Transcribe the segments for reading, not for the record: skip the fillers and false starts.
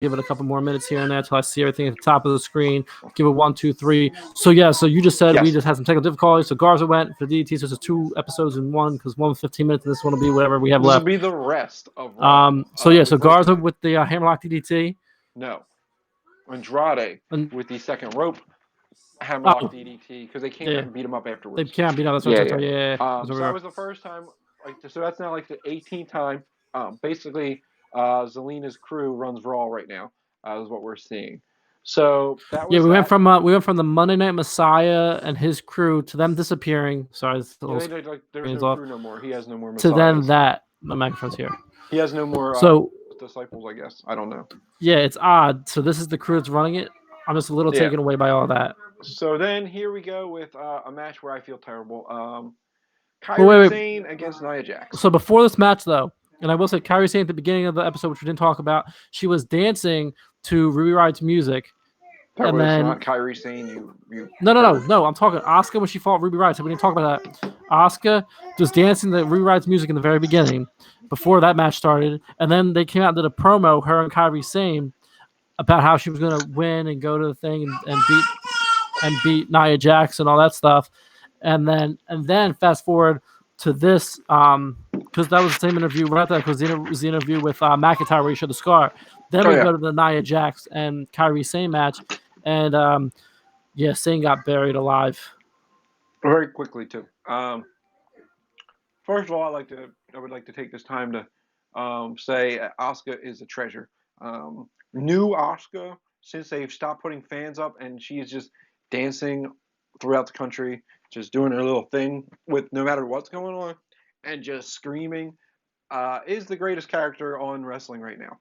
give it a couple more minutes here and there until I see everything at the top of the screen. Give it 1, 2, 3. So yeah, so you just said we just had some technical difficulties. So Garza went for DDT, so it's 2 episodes in one because one was 15 minutes, and this one will be whatever we have left. This will be the rest of so Garza with the hammerlock DDT. No. Andrade with the second rope hammerlock DDT because they can't beat him up afterwards. They can't beat him up. That's what so that was the first time. So that's now like the 18th time. Basically, Zelina's crew runs Raw right now. Is what we're seeing. So that was we went from the Monday Night Messiah and his crew to them disappearing. Sorry, there's no crew no more. He has no more To Messiahs. then that my microphone's here. He has no more disciples, I guess. I don't know. Yeah, it's odd. So this is the crew that's running it. I'm just a little taken away by all that. So then here we go with a match where I feel terrible. Kairi Sane against Nia Jax. So before this match, though, and I will say Kairi Sane at the beginning of the episode, which we didn't talk about, she was dancing to Ruby Riot's music. That was not Kairi Sane. No. I'm talking Asuka when she fought Ruby Riot. So we didn't talk about that. Asuka was dancing to Ruby Riot's music in the very beginning, before that match started, and then they came out and did a promo, her and Kairi Sane, about how she was going to win and go to the thing and beat Nia Jax and all that stuff, and then fast forward to this, because that was the same interview right there, because it was the interview with McIntyre where he showed the scar. Then we go to the Nia Jax and Kairi Sane match, and Sane got buried alive very quickly too. First of all, I would like to take this time to say Asuka is a treasure. New Asuka, since they've stopped putting fans up and she is just dancing throughout the country, just doing her little thing with no matter what's going on and just screaming, is the greatest character on wrestling right now.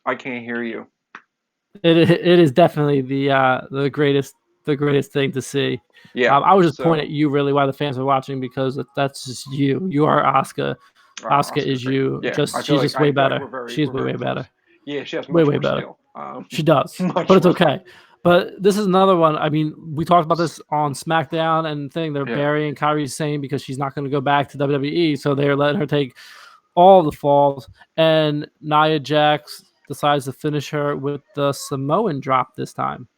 I can't hear you. It is definitely the greatest thing to see. Yeah, I was just pointing at you really while the fans are watching because that's just you. You are Asuka. Asuka is you. Yeah, she's just way better. She's way better. Yeah, she has way better. She does, but it's okay. But this is another one. I mean, we talked about this on SmackDown and thing. They're burying Kairi Sane because she's not going to go back to WWE, so they're letting her take all the falls. And Nia Jax decides to finish her with the Samoan drop this time.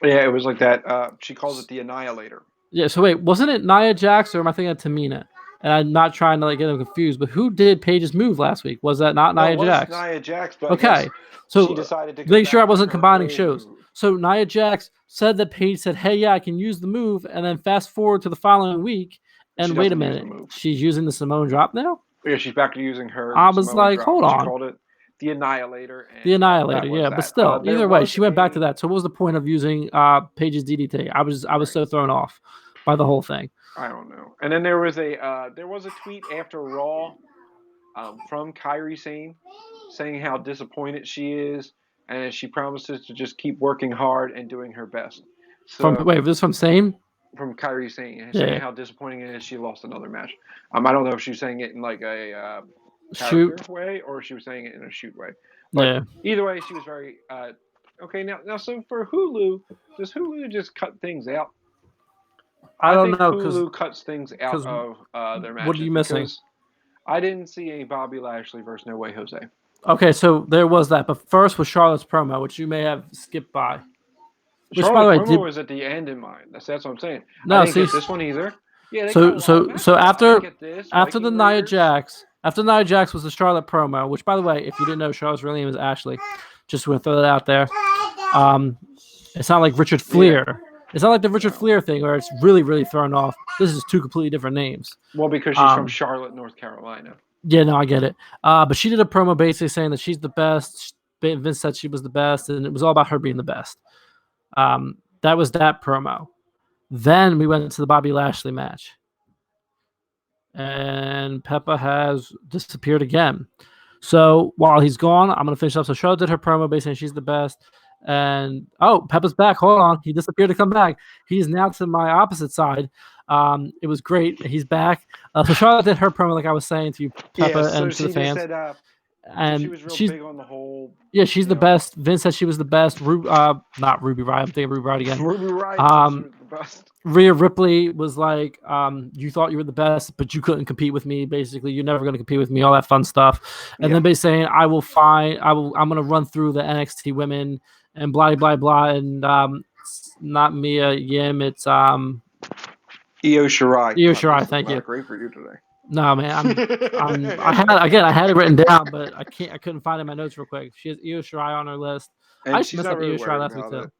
Yeah, it was like that. She calls it the Annihilator. Yeah, so wait, wasn't it Nia Jax or am I thinking of Tamina? And I'm not trying to get them confused, but who did Paige's move last week? Was that not Nia Jax? Nia Jax, but okay. So she decided to make sure I wasn't combining shows. So Nia Jax said that Paige said, "Hey, yeah, I can use the move," and then fast forward to the following week, and wait a minute, she's using the Samoan drop now? Yeah, she's back to using her. I was like, hold on. She called it the Annihilator. The Annihilator, yeah, but still, either way, she went back to that. So what was the point of using Paige's DDT? I was so thrown off by the whole thing. I don't know. And then there was a tweet after Raw from Kairi Sane saying how disappointed she is and she promises to just keep working hard and doing her best. So, wait, this from Sane? From Kairi Sane, saying how disappointing it is she lost another match. I don't know if she was saying it in like a shoot way or she was saying it in a shoot way. But either way, she was very okay. Now, so for Hulu, does Hulu just cut things out? I don't know because Hulu cuts things out of their matches. What are you missing? I didn't see any Bobby Lashley versus No Way Jose. Okay, so there was that, but first was Charlotte's promo, which you may have skipped by. Which, Charlotte's promo was at the end in mine. That's what I'm saying. No, I didn't get this one either. Yeah. So after the Nia Jax, was the Charlotte promo, which by the way, if you didn't know, Charlotte's real name is Ashley. Just want to throw that out there. It's not like Richard Fleer. Yeah. It's not like the Richard Fleer thing where it's really, really thrown off. This is two completely different names. Well, because she's from Charlotte, North Carolina. Yeah, no, I get it. But she did a promo basically saying that she's the best. Vince said she was the best, and it was all about her being the best. That was that promo. Then we went into the Bobby Lashley match. And Peppa has disappeared again. So while he's gone, I'm going to finish up. So Charlotte did her promo basically saying she's the best. And Peppa's back. Hold on. He disappeared to come back. He's now to my opposite side. It was great. He's back. So Charlotte did her promo, like I was saying to you, Peppa, and to the fans. Said, and she was real big on the whole. Yeah, she's the best. Vince said she was the best. Not Ruby Riott. I'm thinking Ruby Riott again. Ruby Riott. best. Rhea Ripley was like, you thought you were the best, but you couldn't compete with me. Basically, you're never going to compete with me. All that fun stuff, and then basically saying, I'm going to run through the NXT women and blah blah blah, and it's not Mia Yim, it's Io Shirai. Io Shirai. Thank you. Great for you today. No, man, I had it written down, but I couldn't find it in my notes real quick. She has Io Shirai on her list. And I she's messed not up really Io Shirai last worried week about too, it.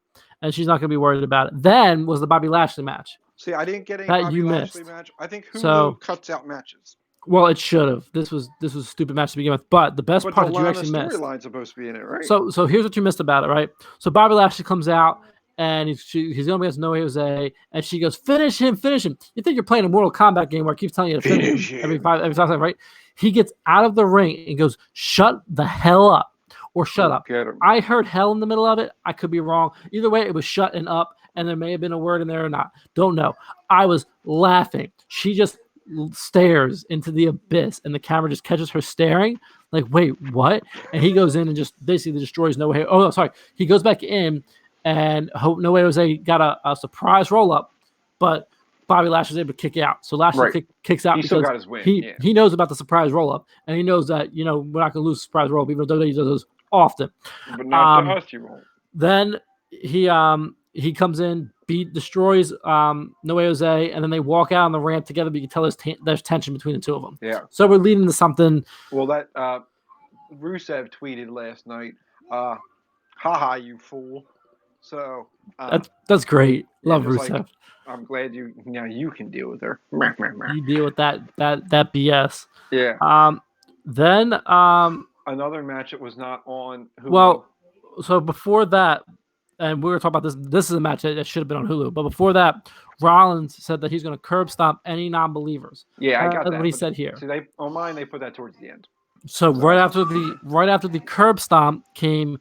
and she's not going to be worried about it. Then was the Bobby Lashley match. See, I didn't get any That Bobby you Lashley missed. match. I think Hulu So- cuts out matches. Well, it should have. This was a stupid match to begin with. But the best But part the that you Lana actually missed. storyline's supposed to be in it, right? So here's what you missed about it, right? So Bobby Lashley comes out and he's going against No Way Jose, and she goes, finish him. You think you're playing a Mortal Kombat game where it keeps telling you to finish him every 5 seconds, right? He gets out of the ring and goes, shut the hell up, or shut up. Get him. I heard hell in the middle of it. I could be wrong. Either way, it was shut and up, and there may have been a word in there or not. Don't know. I was laughing. She just stares into the abyss, and the camera just catches her staring. Like, wait, what? And he goes in and just basically destroys No Way. Oh, no, sorry. He goes back in, and No Way Jose got a surprise roll up, but Bobby Lashley was able to kick out. So Lashley kicks out He because still got his win. he knows about the surprise roll up, and he knows that we're not going to lose the surprise roll up, even though WWE does those often. But not to us, you won't. Then he comes in, destroys No Way Jose, and then they walk out on the ramp together. But you can tell there's tension between the two of them. Yeah. So we're leading to something. Well, that Rusev tweeted last night, haha, you fool. So That's great. Love just Rusev. like, I'm glad you can deal with her. You deal with that BS. Yeah. Then Another match that was not on Hulu. Well, so before that, and we were talking about this. This is a match that should have been on Hulu. But before that, Rollins said that he's going to curb stomp any non-believers. Yeah, I got that. That's what he said here. See, on mine they put that towards the end. So right after the curb stomp came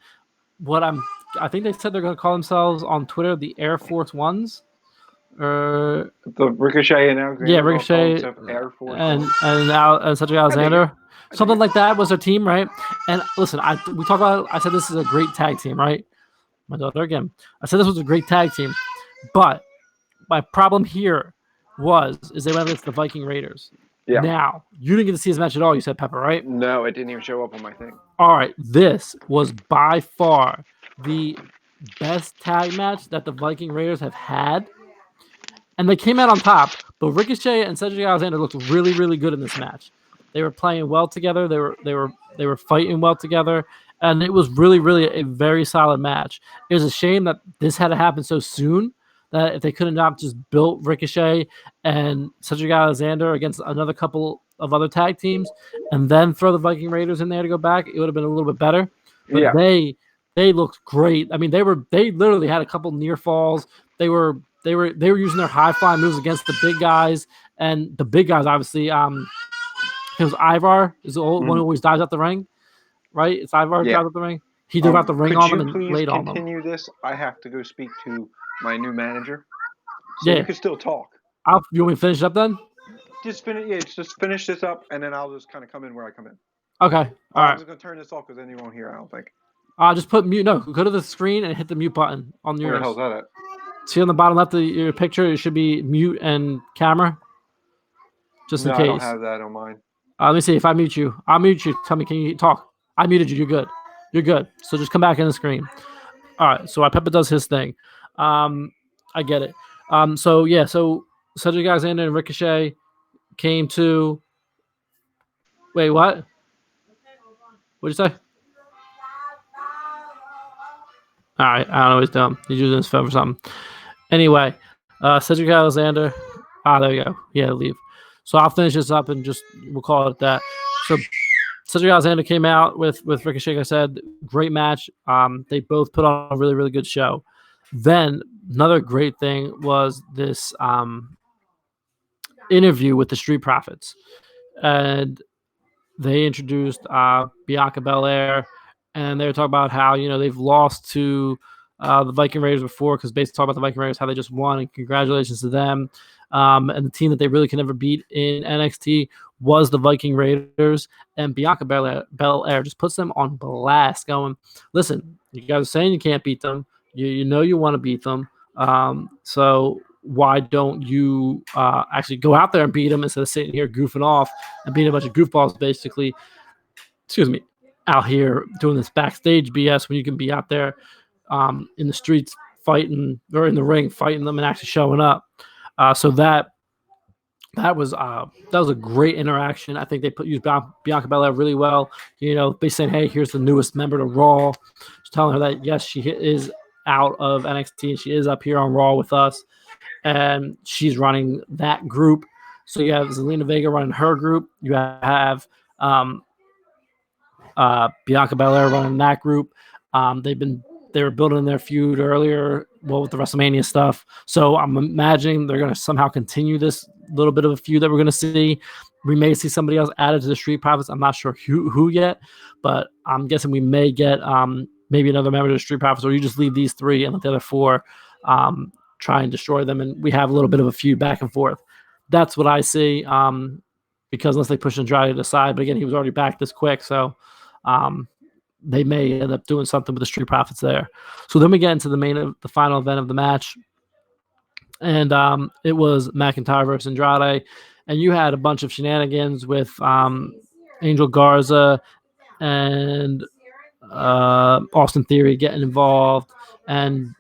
I think they said they're going to call themselves on Twitter the Air Force Ones. The Ricochet and Alexander. Yeah, Ricochet Air Force and Cedric Alexander. Something like that was their team, right? And listen, we talked about. I said this is a great tag team, right? My daughter again. I said this was a great tag team, but my problem here is they went against the Viking Raiders. Yeah. Now you didn't get to see this match at all. You said Pepper, right? No, it didn't even show up on my thing. All right, this was by far the best tag match that the Viking Raiders have had, and they came out on top. But Ricochet and Cedric Alexander looked really, really good in this match. They were playing well together. They were fighting well together, and it was really, really a very solid match. It was a shame that this had to happen so soon. That if they could have not just built Ricochet and Cedric Alexander against another couple of other tag teams, and then throw the Viking Raiders in there to go back, it would have been a little bit better. But yeah. They looked great. I mean, they literally had a couple near falls. They were using their high flying moves against the big guys, and the big guys obviously. It was Ivar is the one who always dives out the ring, right? It's Ivar who dives out the ring. He dove out the ring on them and laid on them. Could you please continue this? I have to go speak to my new manager. So you can still talk. You want me to finish up then? Just finish this up, and then I'll just kind of come in where I come in. Okay. All right. I'm just gonna turn this off because then you won't hear. I don't think. Just put mute. No, go to the screen and hit the mute button on yours. Where the hell's that at? See on the bottom left of your picture, it should be mute and camera. Just in case. I don't have that on mine. Let me see if I mute you. I'll mute you. Tell me, can you talk? I muted you. You're good. You're good. So just come back in the screen. All right. So Peppa does his thing. I get it. So Cedric Alexander and Ricochet came to. Wait, what? What'd you say? All right. I don't know what he's doing. He's using his phone for something. Anyway, Cedric Alexander. There we go. Yeah, leave. So I'll finish this up and we'll call it that. So Cedric Alexander came out with Ricochet. Like I said, great match. They both put on a really, really good show. Then another great thing was this interview with the Street Profits. And they introduced Bianca Belair, and they were talking about how, they've lost to the Viking Raiders before, because basically talk about the Viking Raiders, how they just won, and congratulations to them. And the team that they really can never beat in NXT was the Viking Raiders, and Bianca Belair just puts them on blast, going, listen, you guys are saying you can't beat them. You want to beat them. So why don't you actually go out there and beat them instead of sitting here goofing off and being a bunch of goofballs, basically, excuse me, out here doing this backstage BS when you can be out there in the streets fighting, or in the ring fighting them and actually showing up. So that was a great interaction. I think they used Bianca Belair really well. Basically saying, "Hey, here's the newest member to Raw," just telling her that yes, she is out of NXT and she is up here on Raw with us, and she's running that group. So you have Zelina Vega running her group. You have Bianca Belair running that group. They were building their feud earlier, with the WrestleMania stuff. So I'm imagining they're going to somehow continue this little bit of a feud that we're going to see. We may see somebody else added to the Street Profits. I'm not sure who yet, but I'm guessing we may get maybe another member of the Street Profits, or you just leave these three and let the other four try and destroy them, and we have a little bit of a feud back and forth. That's what I see, because unless they push Andrade to the side, but again, he was already back this quick, so they may end up doing something with the Street Profits there. So then we get into the final event of the match, and it was McIntyre versus Andrade, and you had a bunch of shenanigans with Angel Garza and Austin Theory getting involved, and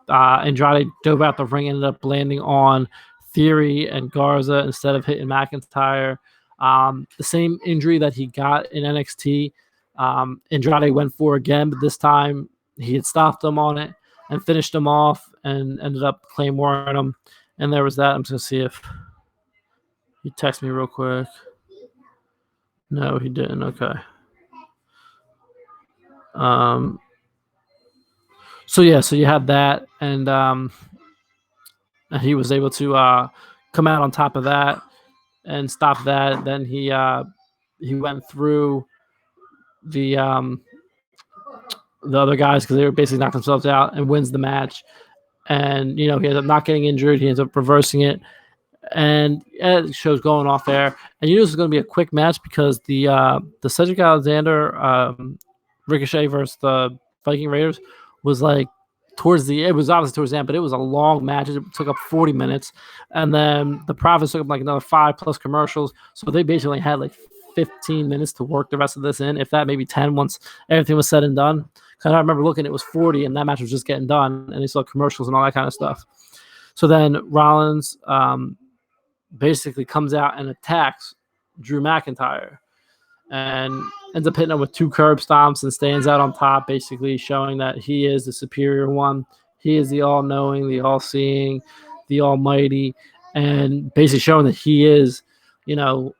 Andrade dove out the ring, ended up landing on Theory and Garza instead of hitting McIntyre. The same injury that he got in NXT, Andrade went for again, but this time he had stopped him on it and finished him off and ended up claymoring him. And there was that. I'm just going to see if he texted me real quick. No, he didn't. Okay. So you had that, and he was able to come out on top of that and stop that. Then he went through the other guys because they were basically knocked themselves out, and wins the match. And he ends up not getting injured. He ends up reversing it, and the show's going off there. And this is going to be a quick match because the Cedric Alexander Ricochet versus the Viking Raiders was like it was obviously towards the end, but it was a long match. It took up 40 minutes, and then the Profits took up like another 5+ commercials. So they basically had like 15 minutes to work the rest of this in, if that, maybe 10 once everything was said and done. Because I remember looking, it was 40, and that match was just getting done, and they saw commercials and all that kind of stuff. So then Rollins basically comes out and attacks Drew McIntyre, and ends up hitting him with 2 curb stomps and stands out on top, basically showing that he is the superior one. He is the all-knowing, the all-seeing, the almighty, and basically showing that he is, the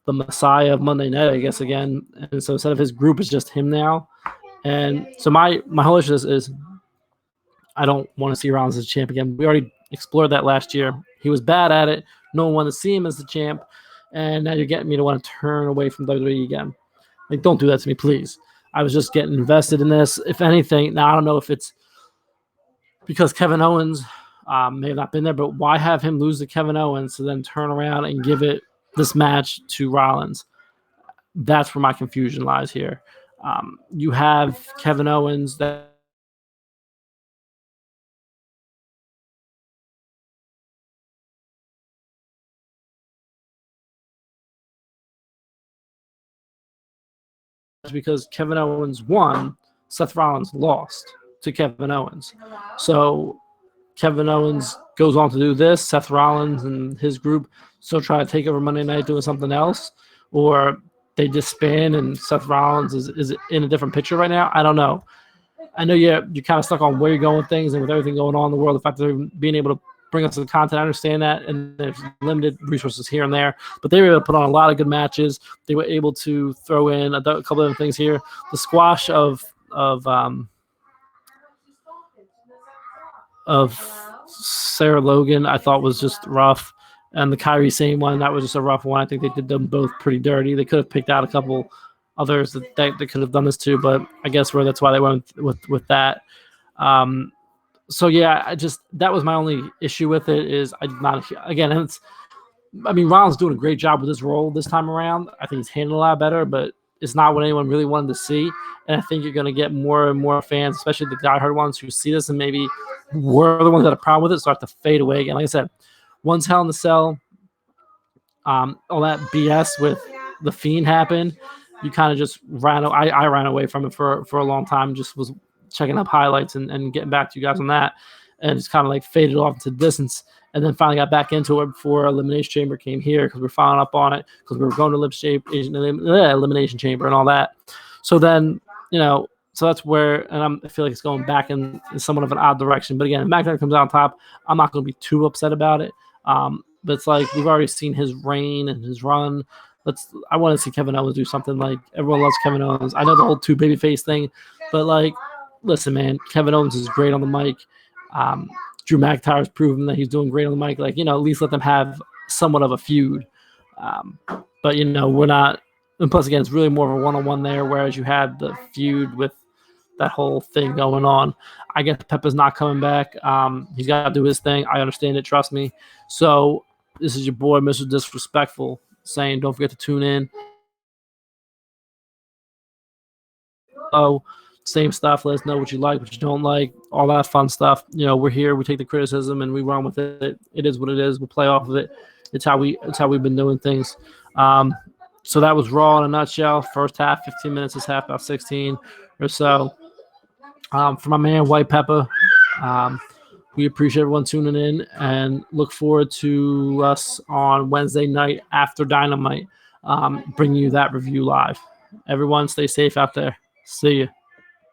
Messiah of Monday Night, I guess, again. And so instead of his group, it's just him now. And so my whole issue is I don't want to see Rollins as a champ again. We already explored that last year. He was bad at it. No one wanted to see him as the champ. And now you're getting me to want to turn away from WWE again. Like, don't do that to me, please. I was just getting invested in this. If anything, now I don't know if it's because Kevin Owens may have not been there, but why have him lose to Kevin Owens to then turn around and give this match to Rollins? That's where my confusion lies here. You have Kevin Owens that because Kevin Owens won, Seth Rollins lost to Kevin Owens. So Kevin Owens goes on to do this. Seth Rollins and his group still try to take over Monday Night doing something else, or they disband and Seth Rollins is in a different picture right now. I don't know. I know you're kind of stuck on where you're going with things, and with everything going on in the world, the fact that they're being able to bring us the content, I understand that, and there's limited resources here and there, but they were able to put on a lot of good matches. They were able to throw in a couple of things here. The squash of Sarah Logan, I thought was just rough, and the Kairi Sane one, that was just a rough one. I think they did them both pretty dirty. They could have picked out a couple others that they could have done this too, but I guess that's why they went with that. So yeah, that was my only issue with it. Is Rollins doing a great job with his role this time around. I think he's handling a lot better, but it's not what anyone really wanted to see. And I think you're going to get more and more fans, especially the diehard ones who see this and maybe were the ones that had a problem with it start to fade away again. Like I said, once Hell in the Cell, all that BS with the Fiend happened, you kind of just ran. I ran away from it for a long time. Just was checking up highlights and getting back to you guys on that, and it's kind of like faded off into distance. And then finally got back into it before Elimination Chamber came here because we're following up on it because we were going to Elimination Chamber and all that. So then, so that's where, and I feel like it's going back in somewhat of an odd direction. But again, if McIntyre comes out on top, I'm not going to be too upset about it. But it's like we've already seen his reign and his run. I want to see Kevin Owens do something. Like everyone loves Kevin Owens. I know the whole two babyface thing, but like, listen, man, Kevin Owens is great on the mic. Drew McIntyre's proven that he's doing great on the mic. Like, at least let them have somewhat of a feud. But we're not. And plus, again, it's really more of a one-on-one there, whereas you had the feud with that whole thing going on. I guess Peppa's not coming back. He's got to do his thing. I understand it. Trust me. So this is your boy, Mr. Disrespectful, saying don't forget to tune in. Oh, same stuff. Let us know what you like, what you don't like, all that fun stuff. We're here. We take the criticism and we run with it. It is what it is. We'll play off of it. It's how we've been doing things. So that was Raw in a nutshell. First half, 15 minutes. This half, about 16 or so. For my man, White Pepper, we appreciate everyone tuning in and look forward to us on Wednesday night after Dynamite, bringing you that review live. Everyone stay safe out there. See you.